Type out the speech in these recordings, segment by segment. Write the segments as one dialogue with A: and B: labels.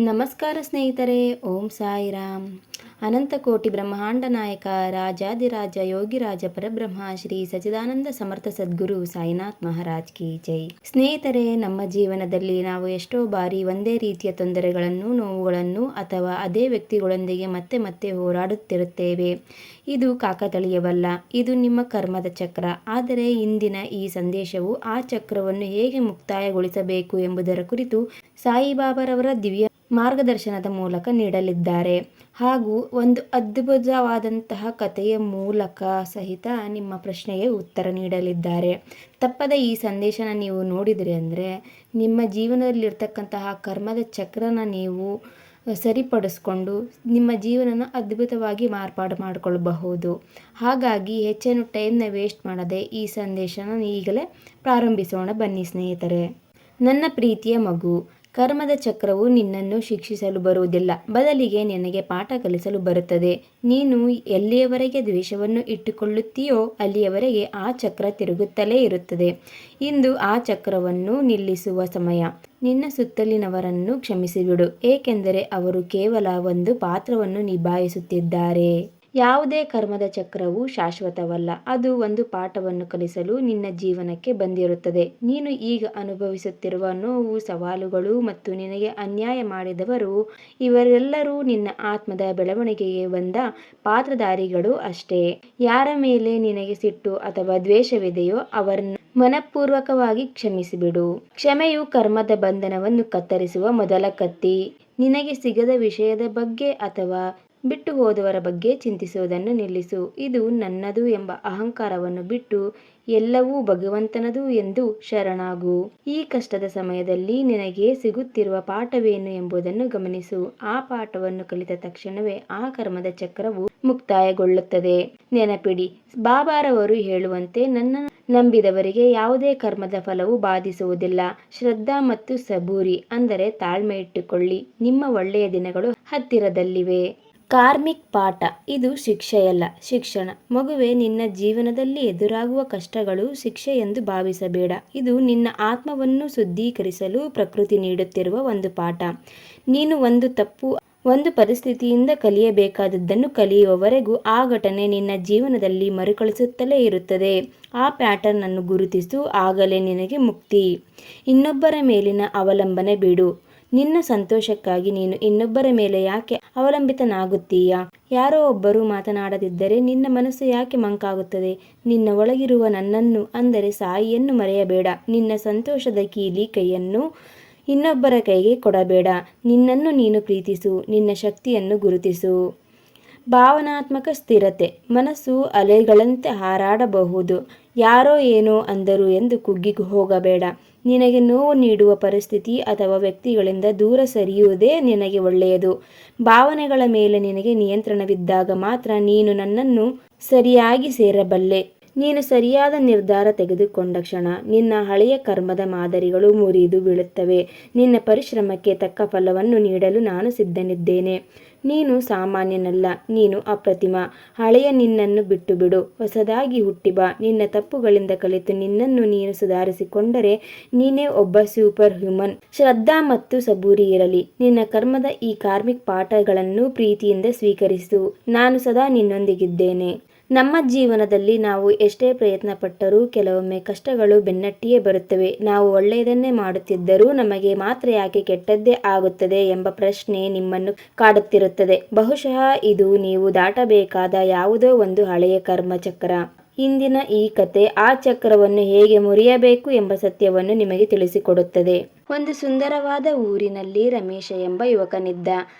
A: ನಮಸ್ಕಾರ ಸ್ನೇಹಿತರೆ. ಓಂ ಸಾಯಿರಾಮ್. ಅನಂತಕೋಟಿ ಬ್ರಹ್ಮಾಂಡ ನಾಯಕ ರಾಜಾದಿರಾಜ ಯೋಗಿರಾಜ ಪರಬ್ರಹ್ಮ ಶ್ರೀ ಸಚ್ಚಿದಾನಂದ ಸಮರ್ಥ ಸದ್ಗುರು ಸಾಯಿನಾಥ್ ಮಹಾರಾಜ್ ಕಿ ಜೈ. ಸ್ನೇಹಿತರೆ, ನಮ್ಮ ಜೀವನದಲ್ಲಿ ನಾವು ಎಷ್ಟೋ ಬಾರಿ ಒಂದೇ ರೀತಿಯ ತೊಂದರೆಗಳನ್ನು, ನೋವುಗಳನ್ನು ಅಥವಾ ಅದೇ ವ್ಯಕ್ತಿಗಳೊಂದಿಗೆ ಮತ್ತೆ ಮತ್ತೆ ಹೋರಾಡುತ್ತಿರುತ್ತೇವೆ. ಇದು ಕಾಕತಾಳೀಯವಲ್ಲ, ಇದು ನಿಮ್ಮ ಕರ್ಮದ ಚಕ್ರ. ಆದರೆ ಇಂದಿನ ಈ ಸಂದೇಶವು ಆ ಚಕ್ರವನ್ನು ಹೇಗೆ ಮುಕ್ತಾಯಗೊಳಿಸಬೇಕು ಎಂಬುದರ ಕುರಿತು ಸಾಯಿಬಾಬಾರವರ ದಿವ್ಯ ಮಾರ್ಗದರ್ಶನದ ಮೂಲಕ ನೀಡಲಿದ್ದಾರೆ. ಹಾಗೂ ಒಂದು ಅದ್ಭುತವಾದಂತಹ ಕಥೆಯ ಮೂಲಕ ಸಹಿತ ನಿಮ್ಮ ಪ್ರಶ್ನೆಗೆ ಉತ್ತರ ನೀಡಲಿದ್ದಾರೆ. ತಪ್ಪದ ಈ ಸಂದೇಶನ ನೀವು ನೋಡಿದ್ರಿ ಅಂದರೆ ನಿಮ್ಮ ಜೀವನದಲ್ಲಿರ್ತಕ್ಕಂತಹ ಕರ್ಮದ ಚಕ್ರನ ನೀವು ಸರಿಪಡಿಸ್ಕೊಂಡು ನಿಮ್ಮ ಜೀವನನ ಅದ್ಭುತವಾಗಿ ಮಾರ್ಪಾಡು ಮಾಡಿಕೊಳ್ಳಬಹುದು. ಹಾಗಾಗಿ ಹೆಚ್ಚೇನು ಟೈಮ್ನ ವೇಸ್ಟ್ ಮಾಡದೆ ಈ ಸಂದೇಶನ ಈಗಲೇ ಪ್ರಾರಂಭಿಸೋಣ ಬನ್ನಿ ಸ್ನೇಹಿತರೆ. ನನ್ನ ಪ್ರೀತಿಯ ಮಗು, ಕರ್ಮದ ಚಕ್ರವು ನಿನ್ನನ್ನು ಶಿಕ್ಷಿಸಲು ಬರುವುದಿಲ್ಲ, ಬದಲಿಗೆ ನಿನಗೆ ಪಾಠ ಕಲಿಸಲು ಬರುತ್ತದೆ. ನೀನು ಎಲ್ಲಿಯವರೆಗೆ ದ್ವೇಷವನ್ನು ಇಟ್ಟುಕೊಳ್ಳುತ್ತೀಯೋ ಅಲ್ಲಿಯವರೆಗೆ ಆ ಚಕ್ರ ತಿರುಗುತ್ತಲೇ ಇರುತ್ತದೆ. ಇಂದು ಆ ಚಕ್ರವನ್ನು ನಿಲ್ಲಿಸುವ ಸಮಯ. ನಿನ್ನ ಸುತ್ತಲಿನವರನ್ನು ಕ್ಷಮಿಸಿಬಿಡು, ಏಕೆಂದರೆ ಅವರು ಕೇವಲ ಒಂದು ಪಾತ್ರವನ್ನು ನಿಭಾಯಿಸುತ್ತಿದ್ದಾರೆ. ಯಾವುದೇ ಕರ್ಮದ ಚಕ್ರವು ಶಾಶ್ವತವಲ್ಲ. ಅದು ಒಂದು ಪಾಠವನ್ನು ಕಲಿಸಲು ನಿನ್ನ ಜೀವನಕ್ಕೆ ಬಂದಿರುತ್ತದೆ. ನೀನು ಈಗ ಅನುಭವಿಸುತ್ತಿರುವ ನೋವು, ಸವಾಲುಗಳು ಮತ್ತು ನಿನಗೆ ಅನ್ಯಾಯ ಮಾಡಿದವರು, ಇವರೆಲ್ಲರೂ ನಿನ್ನ ಆತ್ಮದ ಬೆಳವಣಿಗೆಗೆ ಬಂದ ಪಾತ್ರಧಾರಿಗಳು ಅಷ್ಟೇ. ಯಾರ ಮೇಲೆ ನಿನಗೆ ಸಿಟ್ಟು ಅಥವಾ ದ್ವೇಷವಿದೆಯೋ ಅವರನ್ನು ಮನಪೂರ್ವಕವಾಗಿ ಕ್ಷಮಿಸಿಬಿಡು. ಕ್ಷಮೆಯು ಕರ್ಮದ ಬಂಧನವನ್ನು ಕತ್ತರಿಸುವ ಮೊದಲ ಕತ್ತಿ. ನಿನಗೆ ಸಿಗದ ವಿಷಯದ ಬಗ್ಗೆ ಅಥವಾ ಬಿಟ್ಟು ಹೋದವರ ಬಗ್ಗೆ ಚಿಂತಿಸುವುದನ್ನು ನಿಲ್ಲಿಸು. ಇದು ನನ್ನದು ಎಂಬ ಅಹಂಕಾರವನ್ನು ಬಿಟ್ಟು ಎಲ್ಲವೂ ಭಗವಂತನದು ಎಂದು ಶರಣಾಗು. ಈ ಕಷ್ಟದ ಸಮಯದಲ್ಲಿ ನಿನಗೆ ಸಿಗುತ್ತಿರುವ ಪಾಠವೇನು ಎಂಬುದನ್ನು ಗಮನಿಸು. ಆ ಪಾಠವನ್ನು ಕಲಿತ ತಕ್ಷಣವೇ ಆ ಕರ್ಮದ ಚಕ್ರವು ಮುಕ್ತಾಯಗೊಳ್ಳುತ್ತದೆ. ನೆನಪಿಡಿ, ಬಾಬಾರವರು ಹೇಳುವಂತೆ, ನನ್ನ ನಂಬಿದವರಿಗೆ ಯಾವುದೇ ಕರ್ಮದ ಫಲವು ಬಾಧಿಸುವುದಿಲ್ಲ. ಶ್ರದ್ಧಾ ಮತ್ತು ಸಬೂರಿ ಅಂದರೆ ತಾಳ್ಮೆ ಇಟ್ಟುಕೊಳ್ಳಿ. ನಿಮ್ಮ ಒಳ್ಳೆಯ ದಿನಗಳು ಹತ್ತಿರದಲ್ಲಿವೆ. ಕಾರ್ಮಿಕ್ ಪಾಠ. ಇದು ಶಿಕ್ಷೆಯಲ್ಲ, ಶಿಕ್ಷಣ. ಮಗುವೆ, ನಿನ್ನ ಜೀವನದಲ್ಲಿ ಎದುರಾಗುವ ಕಷ್ಟಗಳು ಶಿಕ್ಷೆ ಎಂದು ಭಾವಿಸಬೇಡ. ಇದು ನಿನ್ನ ಆತ್ಮವನ್ನು ಶುದ್ಧೀಕರಿಸಲು ಪ್ರಕೃತಿ ನೀಡುತ್ತಿರುವ ಒಂದು ಪಾಠ. ನೀನು ಒಂದು ಪರಿಸ್ಥಿತಿಯಿಂದ ಕಲಿಯಬೇಕಾದದ್ದನ್ನು ಕಲಿಯುವವರೆಗೂ ಆ ಘಟನೆ ನಿನ್ನ ಜೀವನದಲ್ಲಿ ಮರುಕಳಿಸುತ್ತಲೇ ಇರುತ್ತದೆ. ಆ ಪ್ಯಾಟರ್ನ್ ಅನ್ನು ಗುರುತಿಸು, ಆಗಲೇ ನಿನಗೆ ಮುಕ್ತಿ. ಇನ್ನೊಬ್ಬರ ಮೇಲಿನ ಅವಲಂಬನೆ ಬಿಡು. ನಿನ್ನ ಸಂತೋಷಕ್ಕಾಗಿ ನೀನು ಇನ್ನೊಬ್ಬರ ಮೇಲೆ ಯಾಕೆ ಅವಲಂಬಿತನಾಗುತ್ತೀಯಾ? ಯಾರೋ ಒಬ್ಬರು ಮಾತನಾಡದಿದ್ದರೆ ನಿನ್ನ ಮನಸ್ಸು ಯಾಕೆ ಮಂಕಾಗುತ್ತದೆ? ನಿನ್ನ ಒಳಗಿರುವ ನನ್ನನ್ನು ಅಂದರೆ ಸಾಯಿಯನ್ನು ಮರೆಯಬೇಡ. ನಿನ್ನ ಸಂತೋಷದ ಕೀಲಿ ಕೈಯನ್ನು ಇನ್ನೊಬ್ಬರ ಕೈಗೆ ಕೊಡಬೇಡ. ನಿನ್ನನ್ನು ನೀನು ಪ್ರೀತಿಸು. ನಿನ್ನ ಶಕ್ತಿಯನ್ನು ಗುರುತಿಸು. ಭಾವನಾತ್ಮಕ ಸ್ಥಿರತೆ. ಮನಸ್ಸು ಅಲೆಗಳಂತೆ ಹಾರಾಡಬಹುದು. ಯಾರೋ ಏನೋ ಅಂದರು ಎಂದು ಕುಗ್ಗಿ ಹೋಗಬೇಡ. ನಿನಗೆ ನೋವು ನೀಡುವ ಪರಿಸ್ಥಿತಿ ಅಥವಾ ವ್ಯಕ್ತಿಗಳಿಂದ ದೂರ ಸರಿಯುವುದೇ ನಿನಗೆ ಒಳ್ಳೆಯದು. ಭಾವನೆಗಳ ಮೇಲೆ ನಿನಗೆ ನಿಯಂತ್ರಣವಿದ್ದಾಗ ಮಾತ್ರ ನೀನು ನನ್ನನ್ನು ಸರಿಯಾಗಿ ಸೇರಬಲ್ಲೆ. ನೀನು ಸರಿಯಾದ ನಿರ್ಧಾರ ತೆಗೆದುಕೊಂಡ ಕ್ಷಣ ನಿನ್ನ ಹಳೆಯ ಕರ್ಮದ ಮಾದರಿಗಳು ಮುರಿದು ಬೀಳುತ್ತವೆ. ನಿನ್ನ ಪರಿಶ್ರಮಕ್ಕೆ ತಕ್ಕ ಫಲವನ್ನು ನೀಡಲು ನಾನು ಸಿದ್ಧನಿದ್ದೇನೆ. ನೀನು ಸಾಮಾನ್ಯನಲ್ಲ, ನೀನು ಅಪ್ರತಿಮ. ಹಳೆಯ ನಿನ್ನನ್ನು ಬಿಟ್ಟು ಬಿಡು, ಹೊಸದಾಗಿ ಹುಟ್ಟಿ ಬಾ. ನಿನ್ನ ತಪ್ಪುಗಳಿಂದ ಕಲಿತು ನಿನ್ನನ್ನು ನೀನು ಸುಧಾರಿಸಿಕೊಂಡರೆ ನೀನೇ ಒಬ್ಬ ಸೂಪರ್ ಹ್ಯೂಮನ್. ಶ್ರದ್ಧಾ ಮತ್ತು ಸಬೂರಿ ಇರಲಿ. ನಿನ್ನ ಕರ್ಮದ ಈ ಕಾರ್ಮಿಕ್ ಪಾಠಗಳನ್ನು ಪ್ರೀತಿಯಿಂದ ಸ್ವೀಕರಿಸು. ನಾನು ಸದಾ ನಿನ್ನೊಂದಿಗಿದ್ದೇನೆ. ನಮ್ಮ ಜೀವನದಲ್ಲಿ ನಾವು ಎಷ್ಟೇ ಪ್ರಯತ್ನ ಪಟ್ಟರೂ ಕೆಲವೊಮ್ಮೆ ಕಷ್ಟಗಳು ಬೆನ್ನಟ್ಟಿಯೇ ಬರುತ್ತವೆ. ನಾವು ಒಳ್ಳೆಯದನ್ನೇ ಮಾಡುತ್ತಿದ್ದರೂ ನಮಗೆ ಮಾತ್ರ ಯಾಕೆ ಕೆಟ್ಟದ್ದೇ ಆಗುತ್ತದೆ ಎಂಬ ಪ್ರಶ್ನೆ ನಿಮ್ಮನ್ನು ಕಾಡುತ್ತಿರುತ್ತದೆ. ಬಹುಶಃ ಇದು ನೀವು ದಾಟಬೇಕಾದ ಯಾವುದೋ ಒಂದು ಹಳೆಯ ಕರ್ಮ ಚಕ್ರ. ಇಂದಿನ ಈ ಕತೆ ಆ ಚಕ್ರವನ್ನು ಹೇಗೆ ಮುರಿಯಬೇಕು ಎಂಬ ಸತ್ಯವನ್ನು ನಿಮಗೆ ತಿಳಿಸಿಕೊಡುತ್ತದೆ. ಒಂದು ಸುಂದರವಾದ ಊರಿನಲ್ಲಿ ರಮೇಶ ಎಂಬ ಯುವಕನಿದ್ದ.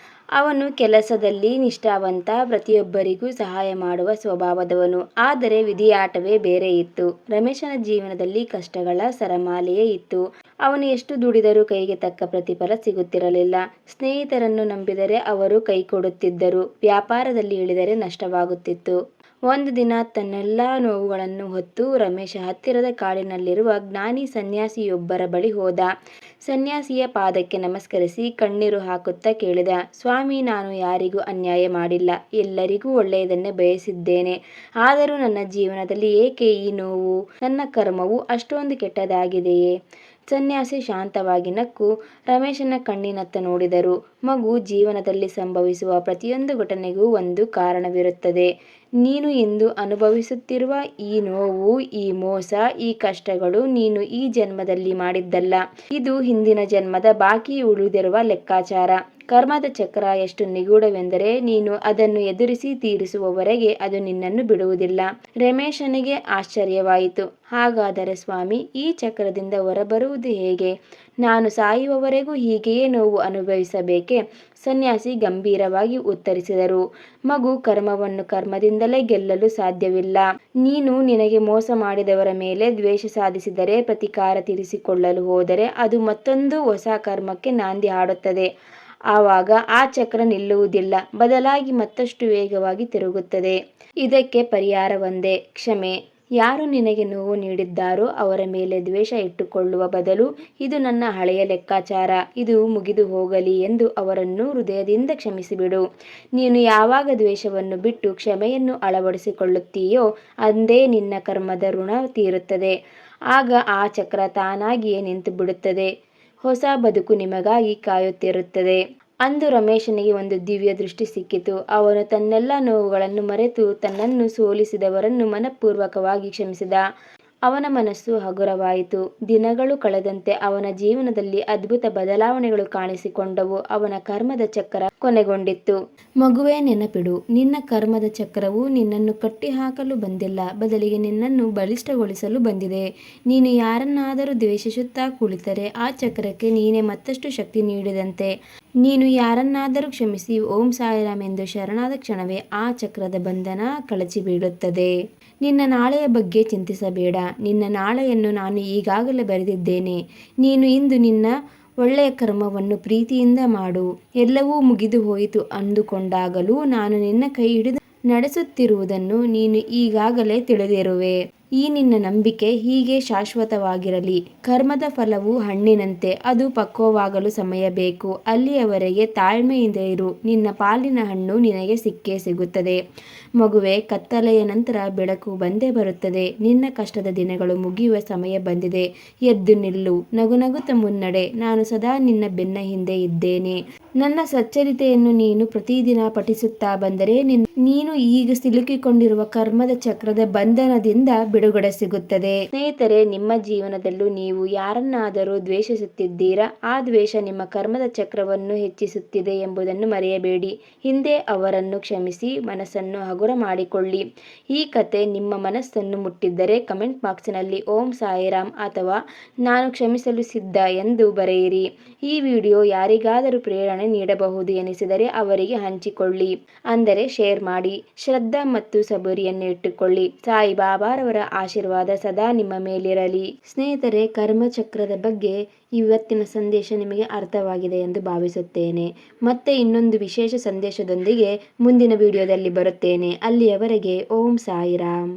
A: ಅವನು ಕೆಲಸದಲ್ಲಿ ನಿಷ್ಠಾವಂತ, ಪ್ರತಿಯೊಬ್ಬರಿಗೂ ಸಹಾಯ ಮಾಡುವ ಸ್ವಭಾವದವನು. ಆದರೆ ವಿಧಿಯಾಟವೇ ಬೇರೆ ಇತ್ತು. ರಮೇಶನ ಜೀವನದಲ್ಲಿ ಕಷ್ಟಗಳ ಸರಮಾಲೆಯೇ ಇತ್ತು. ಅವನು ಎಷ್ಟು ದುಡಿದರೂ ಕೈಗೆ ತಕ್ಕ ಪ್ರತಿಫಲ ಸಿಗುತ್ತಿರಲಿಲ್ಲ. ಸ್ನೇಹಿತರನ್ನು ನಂಬಿದರೆ ಅವರು ಕೈ ಕೊಡುತ್ತಿದ್ದರು, ವ್ಯಾಪಾರದಲ್ಲಿ ಇಳಿದರೆ ನಷ್ಟವಾಗುತ್ತಿತ್ತು. ಒಂದು ದಿನ ತನ್ನೆಲ್ಲ ನೋವುಗಳನ್ನು ಹೊತ್ತು ರಮೇಶ ಹತ್ತಿರದ ಕಾಡಿನಲ್ಲಿರುವ ಜ್ಞಾನಿ ಸನ್ಯಾಸಿಯೊಬ್ಬರ ಬಳಿ ಹೋದ. ಸನ್ಯಾಸಿಯ ಪಾದಕ್ಕೆ ನಮಸ್ಕರಿಸಿ ಕಣ್ಣೀರು ಹಾಕುತ್ತಾ ಕೇಳಿದ, ಸ್ವಾಮಿ, ನಾನು ಯಾರಿಗೂ ಅನ್ಯಾಯ ಮಾಡಿಲ್ಲ, ಎಲ್ಲರಿಗೂ ಒಳ್ಳೆಯದನ್ನೇ ಬಯಸಿದ್ದೇನೆ. ಆದರೂ ನನ್ನ ಜೀವನದಲ್ಲಿ ಏಕೆ ಈ ನೋವು? ನನ್ನ ಕರ್ಮವು ಅಷ್ಟೊಂದು ಕೆಟ್ಟದಾಗಿದೆಯೇ? ಸನ್ಯಾಸಿ ಶಾಂತವಾಗಿ ನಕ್ಕು ರಮೇಶನ ಕಣ್ಣಿನತ್ತ ನೋಡಿದರು. ಮಗು, ಜೀವನದಲ್ಲಿ ಸಂಭವಿಸುವ ಪ್ರತಿಯೊಂದು ಘಟನೆಗೂ ಒಂದು ಕಾರಣವಿರುತ್ತದೆ. ನೀನು ಇಂದು ಅನುಭವಿಸುತ್ತಿರುವ ಈ ನೋವು, ಈ ಮೋಸ, ಈ ಕಷ್ಟಗಳು ನೀನು ಈ ಜನ್ಮದಲ್ಲಿ ಮಾಡಿದ್ದಲ್ಲ. ಇದು ಹಿಂದಿನ ಜನ್ಮದ ಬಾಕಿ ಉಳಿದಿರುವ ಲೆಕ್ಕಾಚಾರ. ಕರ್ಮದ ಚಕ್ರ ಎಷ್ಟು ನಿಗೂಢವೆಂದರೆ ನೀನು ಅದನ್ನು ಎದುರಿಸಿ ತೀರಿಸುವವರೆಗೆ ಅದು ನಿನ್ನನ್ನು ಬಿಡುವುದಿಲ್ಲ. ರಮೇಶನಿಗೆ ಆಶ್ಚರ್ಯವಾಯಿತು. ಹಾಗಾದರೆ ಸ್ವಾಮಿ, ಈ ಚಕ್ರದಿಂದ ಹೊರಬರುವುದು ಹೇಗೆ? ನಾನು ಸಾಯುವವರೆಗೂ ಹೀಗೆಯೇ ನೋವು ಅನುಭವಿಸಬೇಕೆ? ಸನ್ಯಾಸಿ ಗಂಭೀರವಾಗಿ ಉತ್ತರಿಸಿದರು. ಮಗು, ಕರ್ಮವನ್ನು ಕರ್ಮದಿಂದಲೇ ಗೆಲ್ಲಲು ಸಾಧ್ಯವಿಲ್ಲ. ನೀನು ನಿನಗೆ ಮೋಸ ಮಾಡಿದವರ ಮೇಲೆ ದ್ವೇಷ ಸಾಧಿಸಿದರೆ, ಪ್ರತಿಕಾರ ತೀರಿಸಿಕೊಳ್ಳಲು ಹೋದರೆ ಅದು ಮತ್ತೊಂದು ಹೊಸ ಕರ್ಮಕ್ಕೆ ನಾಂದಿ ಹಾಡುತ್ತದೆ. ಆವಾಗ ಆ ಚಕ್ರ ನಿಲ್ಲುವುದಿಲ್ಲ, ಬದಲಾಗಿ ಮತ್ತಷ್ಟು ವೇಗವಾಗಿ ತಿರುಗುತ್ತದೆ. ಇದಕ್ಕೆ ಪರಿಹಾರ ಒಂದೇ, ಕ್ಷಮೆ. ಯಾರು ನಿನಗೆ ನೋವು ನೀಡಿದ್ದಾರೋ ಅವರ ಮೇಲೆ ದ್ವೇಷ ಇಟ್ಟುಕೊಳ್ಳುವ ಬದಲು, ಇದು ನನ್ನ ಹಳೆಯ ಲೆಕ್ಕಾಚಾರ, ಇದು ಮುಗಿದು ಹೋಗಲಿ ಎಂದು ಅವರನ್ನು ಹೃದಯದಿಂದ ಕ್ಷಮಿಸಿಬಿಡು. ನೀನು ಯಾವಾಗ ದ್ವೇಷವನ್ನು ಬಿಟ್ಟು ಕ್ಷಮೆಯನ್ನು ಅಳವಡಿಸಿಕೊಳ್ಳುತ್ತೀಯೋ ಅಂದೇ ನಿನ್ನ ಕರ್ಮದ ಋಣ ತೀರುತ್ತದೆ. ಆಗ ಆ ಚಕ್ರ ತಾನಾಗಿಯೇ ನಿಂತು ಬಿಡುತ್ತದೆ. ಹೊಸ ಬದುಕು ನಿಮಗಾಗಿ ಕಾಯುತ್ತಿರುತ್ತದೆ. ಅಂದು ರಮೇಶನಿಗೆ ಒಂದು ದಿವ್ಯ ದೃಷ್ಟಿ ಸಿಕ್ಕಿತು. ಅವನು ತನ್ನೆಲ್ಲ ನೋವುಗಳನ್ನು ಮರೆತು ತನ್ನನ್ನು ಸೋಲಿಸಿದವರನ್ನು ಮನಪೂರ್ವಕವಾಗಿ ಕ್ಷಮಿಸಿದ. ಅವನ ಮನಸ್ಸು ಹಗುರವಾಯಿತು. ದಿನಗಳು ಕಳೆದಂತೆ ಅವನ ಜೀವನದಲ್ಲಿ ಅದ್ಭುತ ಬದಲಾವಣೆಗಳು ಕಾಣಿಸಿಕೊಂಡವು. ಅವನ ಕರ್ಮದ ಚಕ್ರ ಕೊನೆಗೊಂಡಿತ್ತು. ಮಗುವೇ, ನೆನಪಿಡು, ನಿನ್ನ ಕರ್ಮದ ಚಕ್ರವು ನಿನ್ನನ್ನು ಕಟ್ಟಿಹಾಕಲು ಬಂದಿಲ್ಲ, ಬದಲಿಗೆ ನಿನ್ನನ್ನು ಬಲಿಷ್ಠಗೊಳಿಸಲು ಬಂದಿದೆ. ನೀನು ಯಾರನ್ನಾದರೂ ದ್ವೇಷಿಸುತ್ತಾ ಕುಳಿತರೆ ಆ ಚಕ್ರಕ್ಕೆ ನೀನೇ ಮತ್ತಷ್ಟು ಶಕ್ತಿ ನೀಡಿದಂತೆ. ನೀನು ಯಾರನ್ನಾದರೂ ಕ್ಷಮಿಸಿ ಓಂ ಸಾಯಿರಾಮ್ ಎಂದು ಶರಣಾದ ಕ್ಷಣವೇ ಆ ಚಕ್ರದ ಬಂಧನ ಕಳಚಿ ಬೀಳುತ್ತದೆ. ನಿನ್ನ ನಾಳೆಯ ಬಗ್ಗೆ ಚಿಂತಿಸಬೇಡ. ನಿನ್ನ ನಾಳೆಯನ್ನು ನಾನು ಈಗಾಗಲೇ ಬರೆದಿದ್ದೇನೆ. ನೀನು ಇಂದು ನಿನ್ನ ಒಳ್ಳೆಯ ಕರ್ಮವನ್ನು ಪ್ರೀತಿಯಿಂದ ಮಾಡು. ಎಲ್ಲವೂ ಮುಗಿದು ಹೋಯಿತು ಅಂದುಕೊಂಡಾಗಲೂ ನಾನು ನಿನ್ನ ಕೈ ಹಿಡಿದು ನಡೆಸುತ್ತಿರುವುದನ್ನು ನೀನು ಈಗಾಗಲೇ ತಿಳಿದಿರುವೆ. ಈ ನಿನ್ನ ನಂಬಿಕೆ ಹೀಗೆ ಶಾಶ್ವತವಾಗಿರಲಿ. ಕರ್ಮದ ಫಲವು ಹಣ್ಣಿನಂತೆ, ಅದು ಪಕ್ವವಾಗಲು ಸಮಯ ಬೇಕು. ಅಲ್ಲಿಯವರೆಗೆ ತಾಳ್ಮೆಯಿಂದ ಇರು. ನಿನ್ನ ಪಾಲಿನ ಹಣ್ಣು ನಿನಗೆ ಸಿಕ್ಕೇ ಸಿಗುತ್ತದೆ. ಮಗುವೆ, ಕತ್ತಲೆಯ ನಂತರ ಬೆಳಕು ಬಂದೇ ಬರುತ್ತದೆ. ನಿನ್ನ ಕಷ್ಟದ ದಿನಗಳು ಮುಗಿಯುವ ಸಮಯ ಬಂದಿದೆ. ಎದ್ದು ನಿಲ್ಲು, ನಗುನಗುತ್ತ ಮುನ್ನಡೆ. ನಾನು ಸದಾ ನಿನ್ನ ಬೆನ್ನ ಹಿಂದೆ ಇದ್ದೇನೆ. ನನ್ನ ಸಚ್ಚರಿತೆಯನ್ನು ನೀನು ಪ್ರತಿದಿನ ಪಠಿಸುತ್ತಾ ಬಂದರೆ ನೀನು ಈಗ ಸಿಲುಕಿಕೊಂಡಿರುವ ಕರ್ಮದ ಚಕ್ರದ ಬಂಧನದಿಂದ ಬಿಡುಗಡೆ ಸಿಗುತ್ತದೆ. ಸ್ನೇಹಿತರೆ, ನಿಮ್ಮ ಜೀವನದಲ್ಲೂ ನೀವು ಯಾರನ್ನಾದರೂ ದ್ವೇಷಿಸುತ್ತಿದ್ದೀರಾ? ಆ ದ್ವೇಷ ನಿಮ್ಮ ಕರ್ಮದ ಚಕ್ರವನ್ನು ಹೆಚ್ಚಿಸುತ್ತಿದೆ ಎಂಬುದನ್ನು ಮರೆಯಬೇಡಿ. ಹಿಂದೆ ಅವರನ್ನು ಕ್ಷಮಿಸಿ ಮನಸ್ಸನ್ನು ಹಗುರ ಮಾಡಿಕೊಳ್ಳಿ. ಈ ಕತೆ ನಿಮ್ಮ ಮನಸ್ಸನ್ನು ಮುಟ್ಟಿದ್ದರೆ ಕಮೆಂಟ್ ಬಾಕ್ಸ್ನಲ್ಲಿ ಓಂ ಸಾಯಿರಾಮ್ ಅಥವಾ ನಾನು ಕ್ಷಮಿಸಲು ಸಿದ್ಧ ಎಂದು ಬರೆಯಿರಿ. ಈ ವಿಡಿಯೋ ಯಾರಿಗಾದರೂ ಪ್ರೇರಣೆ ನೀಡಬಹುದು ಎನಿಸಿದರೆ ಅವರಿಗೆ ಹಂಚಿಕೊಳ್ಳಿ, ಅಂದರೆ ಶೇರ್ ಮಾಡಿ. ಶ್ರದ್ಧಾ ಮತ್ತು ಸಬೂರಿಯನ್ನು ಇಟ್ಟುಕೊಳ್ಳಿ. ಸಾಯಿ ಬಾಬಾರವರ ಆಶೀರ್ವಾದ ಸದಾ ನಿಮ್ಮ ಮೇಲಿರಲಿ. ಸ್ನೇಹಿತರೆ, ಕರ್ಮಚಕ್ರದ ಬಗ್ಗೆ ಇವತ್ತಿನ ಸಂದೇಶ ನಿಮಗೆ ಅರ್ಥವಾಗಿದೆ ಎಂದು ಭಾವಿಸುತ್ತೇನೆ. ಮತ್ತೆ ಇನ್ನೊಂದು ವಿಶೇಷ ಸಂದೇಶದೊಂದಿಗೆ ಮುಂದಿನ ವಿಡಿಯೋದಲ್ಲಿ ಬರುತ್ತೇನೆ. ಅಲ್ಲಿಯವರೆಗೆ ಓಂ ಸಾಯಿರಾಮ್.